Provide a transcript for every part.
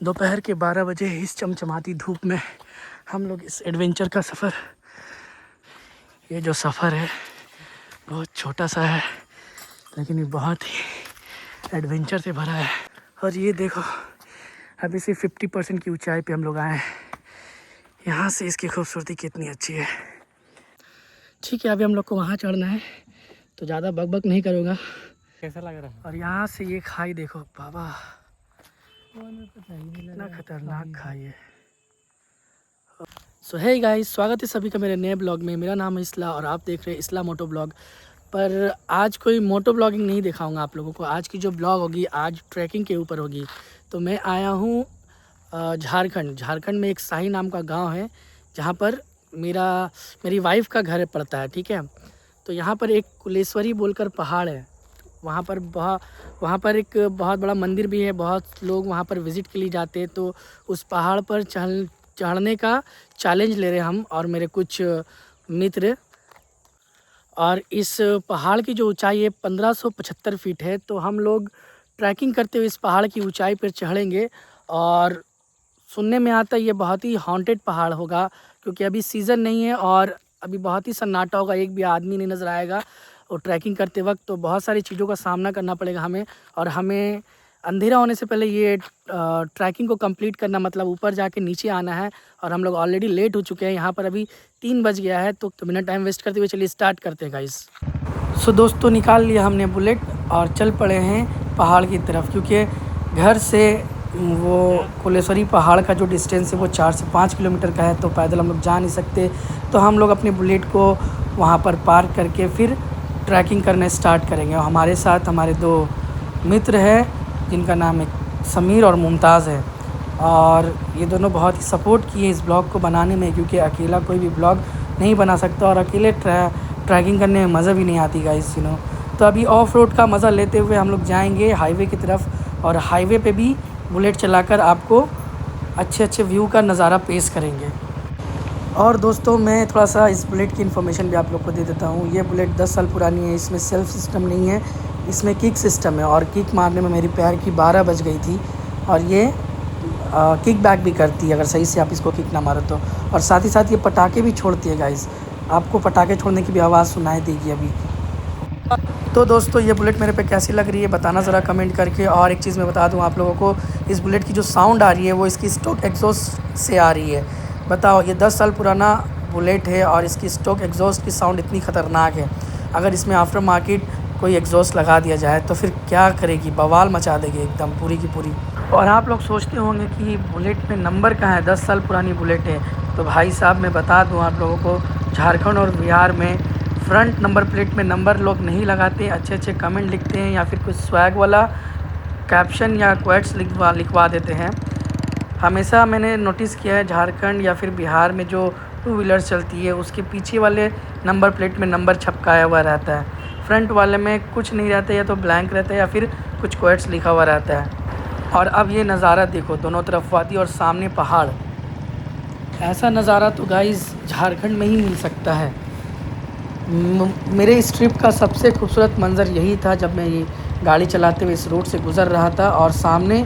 दोपहर के 12 बजे इस चमचमाती धूप में हम लोग इस एडवेंचर का सफ़र, ये जो सफ़र है बहुत छोटा सा है लेकिन ये बहुत ही एडवेंचर से भरा है। और ये देखो अभी सिर्फ 50% की ऊंचाई पे हम लोग आए हैं। यहाँ से इसकी खूबसूरती कितनी अच्छी है। ठीक है, अभी हम लोग को वहाँ चढ़ना है तो ज़्यादा बकबक नहीं करूँगा। कैसा लग रहा है? और यहाँ से ये खाई देखो बाबा, इतना खतरनाक खाई है। सो हे गाइस, स्वागत है सभी का मेरे नए ब्लॉग में। मेरा नाम है इसला और आप देख रहे हैं इसला मोटो ब्लॉग। पर आज कोई मोटो ब्लॉगिंग नहीं दिखाऊंगा आप लोगों को। आज की जो ब्लॉग होगी आज ट्रैकिंग के ऊपर होगी। तो मैं आया हूँ झारखंड में एक शाही नाम का गांव है जहाँ पर मेरी वाइफ का घर पड़ता है। ठीक है, तो यहाँ पर एक कुलेश्वरी बोलकर पहाड़ है। वहाँ पर एक बहुत बड़ा मंदिर भी है। बहुत लोग वहाँ पर विज़िट के लिए जाते हैं। तो उस पहाड़ पर चढ़ने का चैलेंज ले रहे हैं हम और मेरे कुछ मित्र। और इस पहाड़ की जो ऊंचाई है 1575 फीट है। तो हम लोग ट्रैकिंग करते हुए इस पहाड़ की ऊंचाई पर चढ़ेंगे। और सुनने में आता है ये बहुत ही हॉन्टेड पहाड़ होगा क्योंकि अभी सीज़न नहीं है और अभी बहुत ही सन्नाटा होगा, एक भी आदमी नहीं नज़र आएगा। और ट्रैकिंग करते वक्त तो बहुत सारी चीज़ों का सामना करना पड़ेगा हमें। और हमें अंधेरा होने से पहले ये ट्रैकिंग को कंप्लीट करना, मतलब ऊपर जाके नीचे आना है। और हम लोग ऑलरेडी लेट हो चुके हैं, यहाँ पर अभी 3 बज गया है। तो बिना टाइम वेस्ट करते हुए चलिए स्टार्ट करते हैं गाइस। सो दोस्तों, निकाल लिया हमने बुलेट और चल पड़े हैं पहाड़ की तरफ। क्योंकि घर से वो कुलेश्वरी पहाड़ का जो डिस्टेंस है वो 4 से 5 किलोमीटर का है। तो पैदल हम लोग जा नहीं सकते। तो हम लोग अपने बुलेट को वहाँ पर पार्क करके फिर ट्रैकिंग करने स्टार्ट करेंगे। और हमारे साथ हमारे 2 मित्र हैं जिनका नाम है समीर और मुमताज़ है। और ये दोनों बहुत ही सपोर्ट किए इस ब्लॉग को बनाने में, क्योंकि अकेला कोई भी ब्लॉग नहीं बना सकता और अकेले ट्रैकिंग करने में मज़ा भी नहीं आती गाइस, यू नो। तो अभी ऑफ रोड का मज़ा लेते हुए हम लोग जाएंगे हाईवे की तरफ और हाईवे पे भी बुलेट चलाकर आपको अच्छे अच्छे व्यू का नज़ारा पेश करेंगे। और दोस्तों, मैं थोड़ा सा इस बुलेट की इन्फॉर्मेशन भी आप लोग को दे देता हूँ। ये बुलेट 10 साल पुरानी है। इसमें सेल्फ सिस्टम नहीं है, इसमें किक सिस्टम है। और किक मारने में मेरी पैर की 12 बज गई थी। और ये किक बैक भी करती है अगर सही से आप इसको किक ना मारो तो। और साथ ही साथ ये पटाखे भी छोड़ती है गाइस। आपको पटाखे छोड़ने की भी आवाज़ सुनाई देगी अभी। तो दोस्तों, ये बुलेट मेरे पे कैसी लग रही है बताना ज़रा कमेंट करके। और एक चीज़ मैं बता दूं आप लोगों को, इस बुलेट की जो साउंड आ रही है वो इसकी स्टॉक एग्जॉस्ट से आ रही है। बताओ, ये 10 साल पुराना बुलेट है और इसकी स्टॉक एग्जॉस्ट की साउंड इतनी ख़तरनाक है। अगर इसमें आफ्टर मार्केट कोई एग्जॉस्ट लगा दिया जाए तो फिर क्या करेगी, बवाल मचा देगी एकदम पूरी की पूरी। और आप लोग सोचते होंगे कि बुलेट में नंबर कहाँ है, 10 साल पुरानी बुलेट है। तो भाई साहब, मैं बता दूँ आप लोगों को, झारखंड और बिहार में फ्रंट नंबर प्लेट में नंबर लोग नहीं लगाते, अच्छे अच्छे कमेंट लिखते हैं या फिर कुछ स्वैग वाला कैप्शन या क्वेट्स लिखवा देते हैं। हमेशा मैंने नोटिस किया है झारखंड या फिर बिहार में जो 2 व्हीलर्स चलती है उसके पीछे वाले नंबर प्लेट में नंबर छपकाया हुआ रहता है। फ्रंट वाले में कुछ नहीं रहता, या तो ब्लैंक रहता है या फिर कुछ क्वेट्स लिखा हुआ रहता है। और अब ये नज़ारा देखो, दोनों तरफ वादी और सामने पहाड़। ऐसा नज़ारा तो गाइस झारखंड में ही मिल सकता है। मेरे इस ट्रिप का सबसे खूबसूरत मंज़र यही था जब मैं ये गाड़ी चलाते हुए इस रोड से गुज़र रहा था और सामने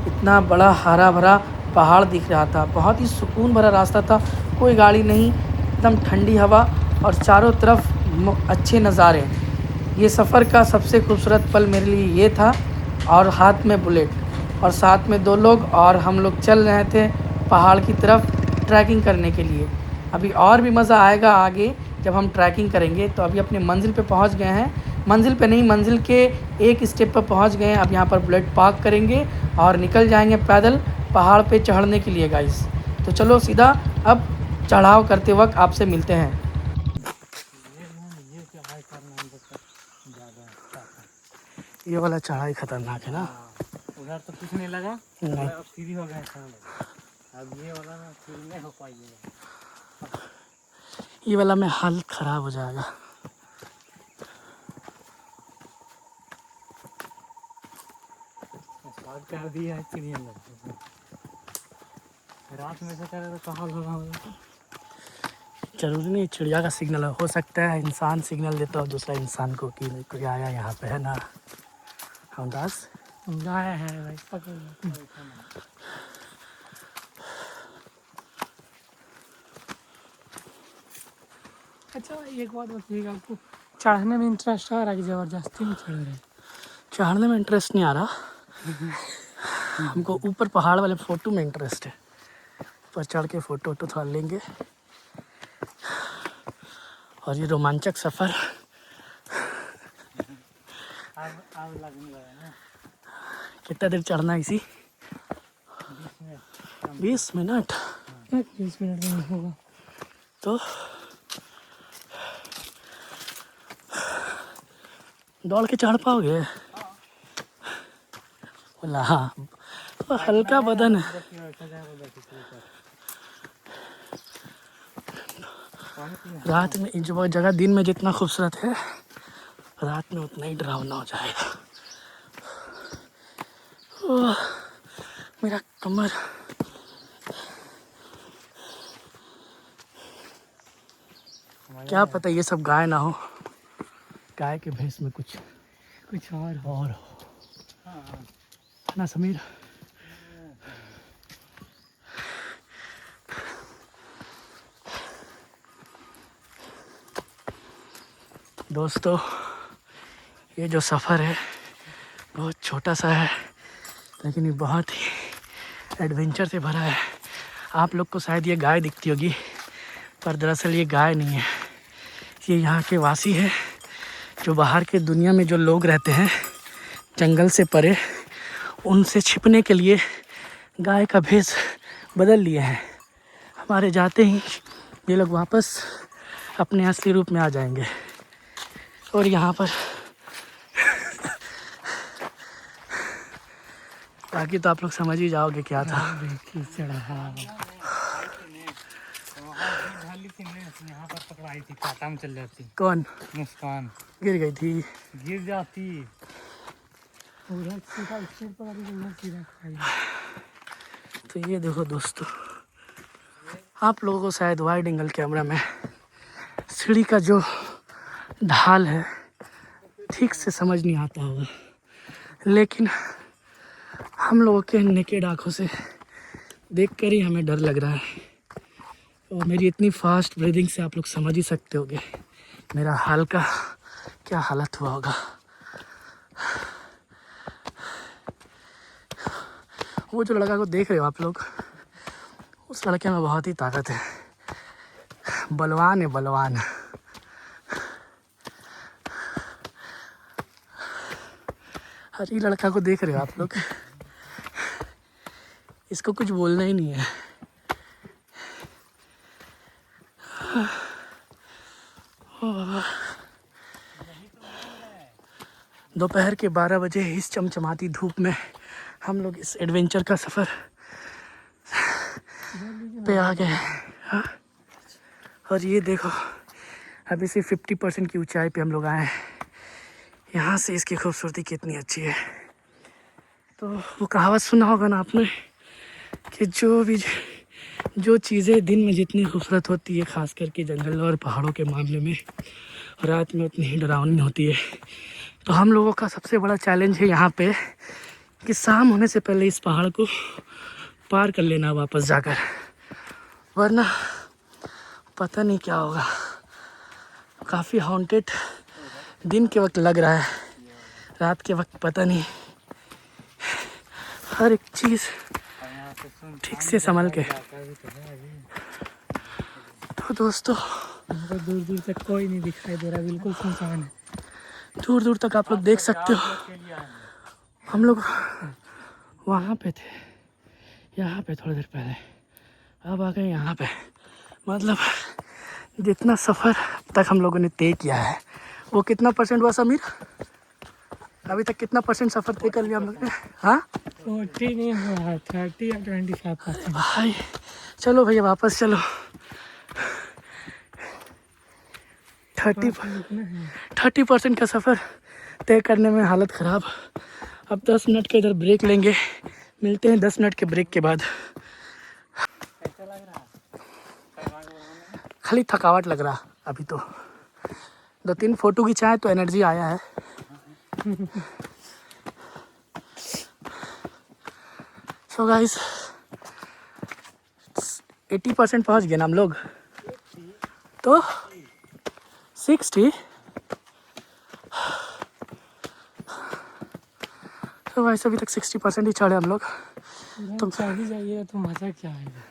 इतना बड़ा हरा भरा पहाड़ दिख रहा था। बहुत ही सुकून भरा रास्ता था, कोई गाड़ी नहीं, एकदम ठंडी हवा और चारों तरफ अच्छे नज़ारे। ये सफ़र का सबसे खूबसूरत पल मेरे लिए ये था। और हाथ में बुलेट और साथ में 2 लोग, और हम लोग चल रहे थे पहाड़ की तरफ ट्रैकिंग करने के लिए। अभी और भी मज़ा आएगा आगे जब हम ट्रैकिंग करेंगे। तो अभी अपने मंजिल पे पहुंच गए हैं, मंजिल पे नहीं, मंजिल के एक स्टेप पर पहुंच गए हैं। अब यहाँ पर बुलेट पार्क करेंगे और निकल जाएंगे पैदल पहाड़ पे चढ़ने के लिए गाइस। तो चलो सीधा अब चढ़ाव करते वक्त आपसे मिलते हैं। ये वाला चढ़ाई खतरनाक है ना। उधर तो कुछ नहीं लगा, नहीं। अब सीधी हो गए थे हम लोग। अब ये वाला ना फिर नहीं हो पाएगा। ये वाला में हालत ख़राब हो जाएगा। स्टार्ट कर दिया है चिड़िया लोग, रात में से करे तो कहाँ होगा। जरूरी नहीं चिड़िया का सिग्नल हो सकता है इंसान सिग्नल देता हो दूसरा इंसान को कि कोई आया यहाँ पे है ना। हम दास गाय है भाई, पकड़। अच्छा एक बात बताइएगा, आपको चढ़ने में इंटरेस्ट आ रहा है कि ज़बरदस्ती में चढ़ रहे हैं? चढ़ने में इंटरेस्ट नहीं आ रहा, हमको ऊपर पहाड़ वाले फ़ोटो में इंटरेस्ट है। ऊपर चढ़ के फ़ोटो वोटो थोड़ा लेंगे। और ये रोमांचक सफ़र अब लगने लगा ना। कितना देर चढ़ना है इसी? 20 मिनट। 20 मिनट में होगा तो दौड़ के चढ़ पाओगे? बोला हाँ, तो हल्का बदन है। रात में जो जगह दिन में जितना खूबसूरत है, रात में उतना ही डरावना हो जाएगा। ओह, मेरा कमर। क्या पता ये सब गाय ना हो, गाय के भेष में कुछ और हो ना समीर। दोस्तों, ये जो सफ़र है बहुत छोटा सा है, लेकिन ये बहुत ही एडवेंचर से भरा है। आप लोग को शायद ये गाय दिखती होगी, पर दरअसल ये गाय नहीं है, ये यहाँ के वासी है जो बाहर के दुनिया में जो लोग रहते हैं जंगल से परे, उनसे छिपने के लिए गाय का भेष बदल लिए हैं। हमारे जाते ही ये लोग वापस अपने असली रूप में आ जाएंगे। और यहाँ पर बाकी तो आप लोग समझ ही जाओगे क्या था। यहाँ पर पकड़ाई थी, कांटा में चल जाती। कौन? मुस्कान गिर गई थी। गिर जाती। तो ये देखो दोस्तों, आप लोगों को शायद वाइड एंगल कैमरा में सीढ़ी का जो ढाल है ठीक से समझ नहीं आता होगा, लेकिन हम लोगों के नेकेड आँखों से देखकर ही हमें डर लग रहा है। और मेरी इतनी फास्ट ब्रीदिंग से आप लोग समझ ही सकते होगे मेरा हाल का क्या हालत हुआ होगा। वो जो लड़का को देख रहे हो आप लोग, उस लड़के में बहुत ही ताकत है, बलवान है, बलवान। हर ही लड़का को देख रहे हो आप लोग, इसको कुछ बोलना ही नहीं है। दोपहर के 12 बजे इस चमचमाती धूप में हम लोग इस एडवेंचर का सफ़र पे आ गए। हाँ? और ये देखो, अभी से 50% की ऊंचाई पे हम लोग आए हैं। यहाँ से इसकी खूबसूरती कितनी अच्छी है। तो वो कहावत सुना होगा ना आपने कि जो चीज़ें दिन में जितनी खूबसूरत होती है, ख़ास करके जंगल और पहाड़ों के मामले में, रात में उतनी ही डरावनी होती है। तो हम लोगों का सबसे बड़ा चैलेंज है यहाँ पे कि शाम होने से पहले इस पहाड़ को पार कर लेना वापस जाकर, वरना पता नहीं क्या होगा। काफ़ी हॉन्टेड दिन के वक्त लग रहा है, रात के वक्त पता नहीं। हर एक चीज़ ठीक से संभल के। तो दोस्तों, दूर दूर तक कोई नहीं दिखाई दे रहा, बिल्कुल सुनसान है। दूर दूर तक आप लोग देख सकते हो। हम लोग वहाँ पे थे, यहाँ पे थोड़ी देर पहले, अब आ गए यहाँ पे। मतलब जितना सफ़र तक हम लोगों ने तय किया है, वो कितना % हुआ समीर? अभी तक कितना % सफ़र तय कर लिया हम लोग ने? हाँ, 40 नहीं हुआ, 30 या 25%। भाई चलो भैया वापस चलो। 30% का सफ़र तय करने में हालत ख़राब। अब 10 मिनट के इधर ब्रेक लेंगे, मिलते हैं 10 मिनट के ब्रेक के बाद। कैसा लग रहा है? खाली थकावट लग रहा अभी तो। 2-3 फ़ोटो खिंचाए तो एनर्जी आया है। सो गाइस, 80% पहुँच गए ना हम लोग। तो 60। तो वैसे अभी तक 60% ही चढ़े हम लोग। तुम चढ़ जाइए तो मजा क्या आएगा।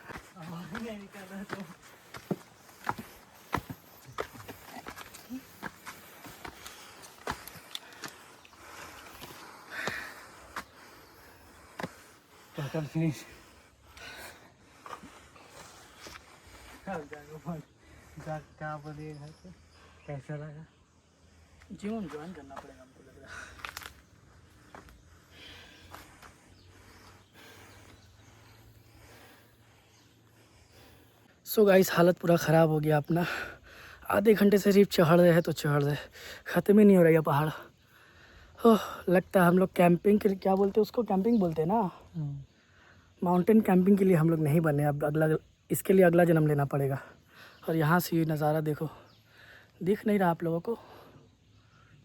Total finish. क्या बोलिए कैसा लगा? जिम ज्वाइन करना पड़ेगा हमको लग रहा है। सो गाइस हालत पूरा ख़राब हो गया अपना। आधे घंटे से सिर्फ चढ़ रहे हैं तो चढ़ रहे, ख़त्म ही नहीं हो रहा है पहाड़। ओह लगता है हम लोग कैंपिंग के लिए, क्या बोलते हैं उसको, कैंपिंग बोलते हैं ना, माउंटेन कैंपिंग के लिए हम लोग नहीं बने। अब अगला, इसके लिए अगला जन्म लेना पड़ेगा। और यहाँ से ये नज़ारा देखो, दिख नहीं रहा आप लोगों को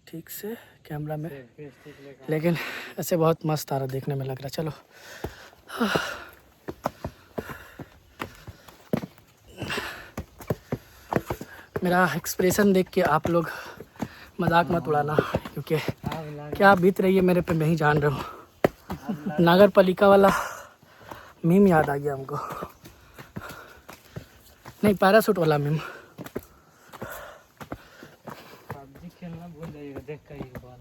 ठीक से कैमरा में, लेकिन ऐसे बहुत मस्त आ रहा देखने में लग रहा। चलो मेरा एक्सप्रेशन देख के आप लोग मजाक मत उड़ाना, क्योंकि क्या बीत रही है मेरे पे मैं ही जान रहा हूँ। नगर पालिका वाला मीम याद आ गया हमको, नहीं पैरासूट वाला मीम। पबजी खेलना भूल जाइएगा देख कर एक बार।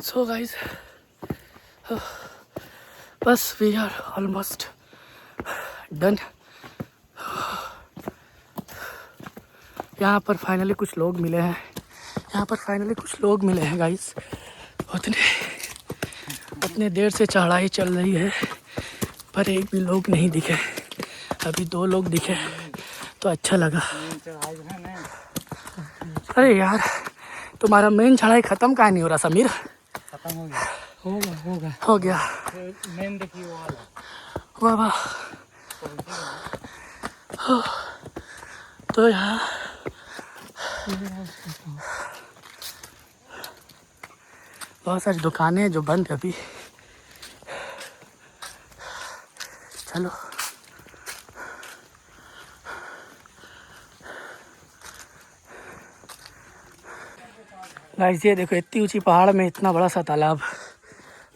सो गाइस बस वी आर ऑलमोस्ट डन। यहाँ पर फाइनली कुछ लोग मिले हैं, यहाँ पर फाइनली कुछ लोग मिले हैं गाइस। उतने देर से चढ़ाई चल रही है पर एक भी लोग नहीं दिखे। अभी 2 लोग दिखे तो अच्छा लगा। अरे यार तुम्हारा मेन चढ़ाई ख़त्म काहे नहीं हो रहा समीर? खत्म हो गया। होगा हो गया। मेन देखिए वो वाला। वाह वाह। तो यहाँ बहुत सारी दुकानें हैं जो बंद है अभी। चलो गाइस ये देखो, इतनी ऊंची पहाड़ में इतना बड़ा सा तालाब,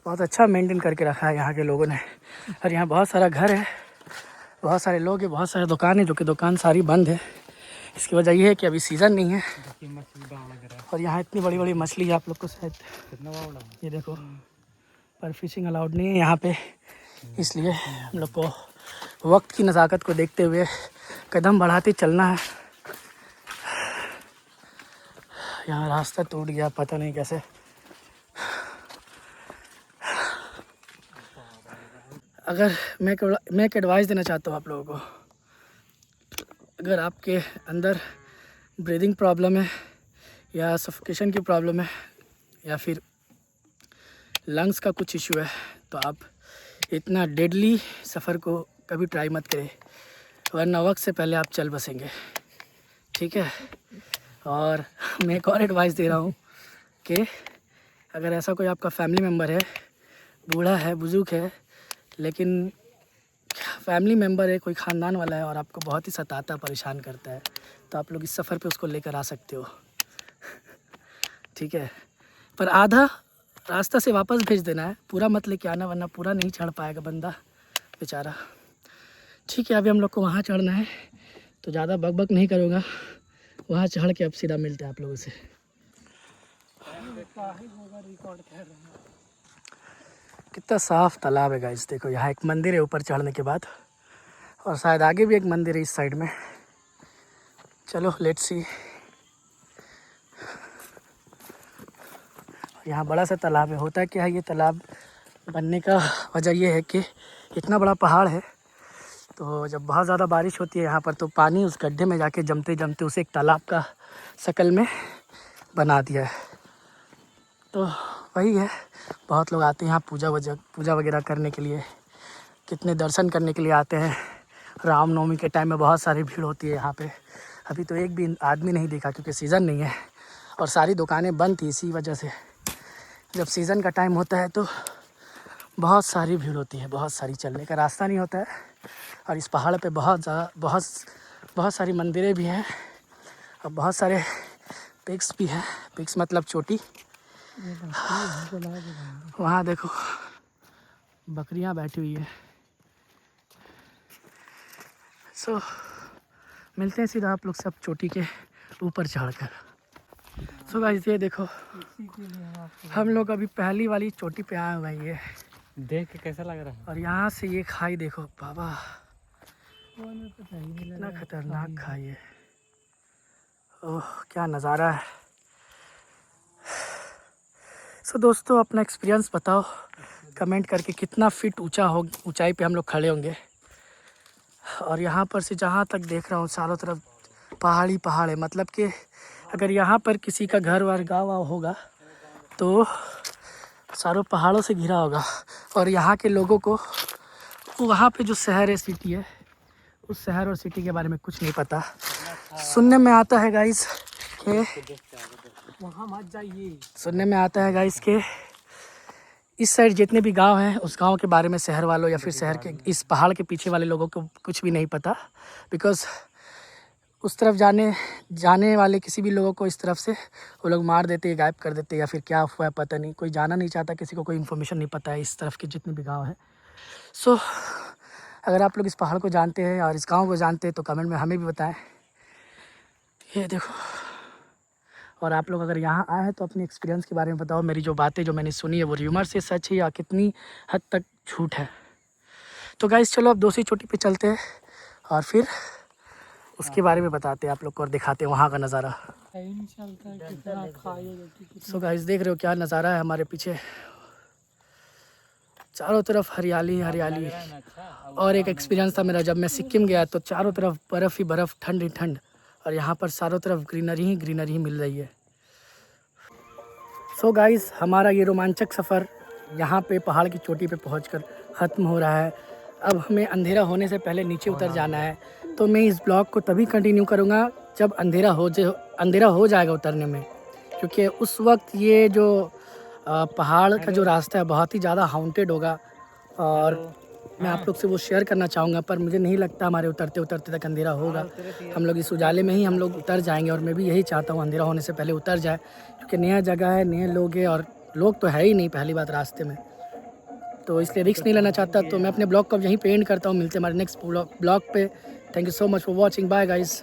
बहुत अच्छा मेंटेन करके रखा है यहाँ के लोगों ने। और यहाँ बहुत सारा घर है, बहुत सारे लोग हैं, बहुत सारे दुकान है, जो कि दुकान सारी बंद है। इसकी वजह ये है कि अभी सीज़न नहीं है। और यहाँ इतनी बड़ी बड़ी मछली है, आप लोग को शायद ये देखो, पर फिशिंग अलाउड नहीं है यहाँ पे, इसलिए हम लोग को वक्त की नज़ाकत को देखते हुए कदम बढ़ाते चलना है। यहाँ रास्ता टूट गया, पता नहीं कैसे। अगर मैं एक एडवाइस देना चाहता हूँ आप लोगों को, अगर आपके अंदर ब्रीदिंग प्रॉब्लम है या सफोकेशन की प्रॉब्लम है या फिर लंग्स का कुछ इशू है, तो आप इतना डेडली सफ़र को कभी ट्राई मत करें, वरना वक्त से पहले आप चल बसेंगे। ठीक है। और मैं एक और एडवाइस दे रहा हूँ कि अगर ऐसा कोई आपका फैमिली मेम्बर है, बूढ़ा है, बुजुर्ग है, लेकिन फैमिली मेम्बर है, कोई ख़ानदान वाला है और आपको बहुत ही सताता परेशान करता है, तो आप लोग इस सफ़र पे उसको लेकर आ सकते हो। ठीक है। पर आधा रास्ता से वापस भेज देना है, पूरा मत लेके आना, वरना पूरा नहीं चढ़ पाएगा बंदा बेचारा। ठीक है। अभी हम लोग को वहाँ चढ़ना है, तो ज़्यादा बकबक नहीं करूँगा, वहाँ चढ़ के अब सीधा मिलते हैं आप लोगों से। कितना साफ़ तालाब है गाइस, देखो यहाँ एक मंदिर है ऊपर चढ़ने के बाद, और शायद आगे भी एक मंदिर है इस साइड में। चलो लेट्स सी। यहाँ बड़ा सा तालाब है। होता क्या है, ये तालाब बनने का वजह ये है कि इतना बड़ा पहाड़ है, तो जब बहुत ज़्यादा बारिश होती है यहाँ पर, तो पानी उस गड्ढे में जाके जमते जमते उसे एक तालाब का शक्ल में बना दिया है। तो वही है, बहुत लोग आते हैं यहाँ पूजा वगैरह करने के लिए, कितने दर्शन करने के लिए आते हैं। रामनवमी के टाइम में बहुत सारी भीड़ होती है यहाँ पे। अभी तो एक भी आदमी नहीं दिखा क्योंकि सीज़न नहीं है और सारी दुकानें बंद थी इसी वजह से। जब सीज़न का टाइम होता है तो बहुत सारी भीड़ होती है, बहुत सारी, चलने का रास्ता नहीं होता है। और इस पहाड़ पे बहुत सारी मंदिरें भी हैं अब बहुत सारे पिग्स भी हैं, पिग्स मतलब चोटी। वहाँ देखो बकरियाँ बैठी हुई है। सो मिलते हैं सीधा आप लोग सब चोटी के ऊपर चढ़कर। सो गाइस ये देखो हम लोग अभी पहली वाली चोटी पे आए हुए हैं। ये देख के कैसा लग रहा है? और यहाँ से ये खाई देखो बाबा, इतना खतरनाक खाई है। ओह क्या नज़ारा है। सो दोस्तों अपना एक्सपीरियंस बताओ कमेंट करके, कितना फीट ऊंचाई पे हम लोग खड़े होंगे। और यहाँ पर से जहाँ तक देख रहा हूँ चारों तरफ पहाड़ी पहाड़ है। मतलब कि अगर यहाँ पर किसी का घर वर गाँव वाव होगा तो चारों पहाड़ों से घिरा होगा। और यहाँ के लोगों को वहाँ पे जो शहर है, सिटी है, उस शहर और सिटी के बारे में कुछ नहीं पता। सुनने में आता है गाइस के वहाँ मत जाइए। सुनने में आता है गाइस के इस साइड जितने भी गांव हैं उस गांव के बारे में शहर वालों या फिर शहर के इस पहाड़ के पीछे वाले लोगों को कुछ भी नहीं पता। बिकॉज़ उस तरफ जाने वाले किसी भी लोगों को इस तरफ से वो लोग मार देते, गायब कर देते, या फिर क्या हुआ है पता नहीं। कोई जाना नहीं चाहता, किसी को कोई इन्फॉर्मेशन नहीं पता है इस तरफ के जितने भी गाँव हैं। सो अगर आप लोग इस पहाड़ को जानते हैं और इस गाँव को जानते हैं तो कमेंट में हमें भी बताएँ। ये देखो, और आप लोग अगर यहाँ आए हैं तो अपनी एक्सपीरियंस के बारे में बताओ। मेरी जो बातें जो मैंने सुनी है वो र्यूमर से सच है या कितनी हद तक झूठ है। तो गाइस चलो अब दूसरी चोटी पे चलते हैं और फिर उसके बारे में बताते हैं आप लोग को और दिखाते हैं वहाँ का नज़ारा। सो गाइस देख रहे हो क्या नज़ारा है हमारे पीछे, चारों तरफ हरियाली हरियाली। और एक एक्सपीरियंस था मेरा, जब मैं सिक्किम गया तो चारों तरफ बर्फ़ ही बर्फ़, ठंड ही ठंड, और यहाँ पर चारों तरफ ग्रीनरी ही ग्रीनरी मिल रही है। सो गाइस हमारा ये रोमांचक सफ़र यहाँ पे पहाड़ की चोटी पे पहुँचकर ख़त्म हो रहा है। अब हमें अंधेरा होने से पहले नीचे उतर जाना है। तो मैं इस ब्लॉग को तभी कंटिन्यू करूँगा जब अंधेरा हो जाएगा उतरने में, क्योंकि उस वक्त ये जो पहाड़ का जो रास्ता है बहुत ही ज़्यादा हाउंटेड होगा। और मैं आप लोग से वो शेयर करना चाहूँगा, पर मुझे नहीं लगता हमारे उतरते उतरते तक अंधेरा होगा। हम लोग इस उजाले में ही हम लोग उतर जाएंगे। और मैं भी यही चाहता हूँ अंधेरा होने से पहले उतर जाए, क्योंकि नया जगह है, नए लोग हैं और लोग तो है ही नहीं पहली बात रास्ते में, तो इसलिए रिस्क नहीं लेना चाहता। तो मैं अपने ब्लॉग को अब यहीं पे एंड करता हूँ। मिलते हैं हमारे नेक्स्ट ब्लॉग पे। Thank you so much for watching. Bye guys.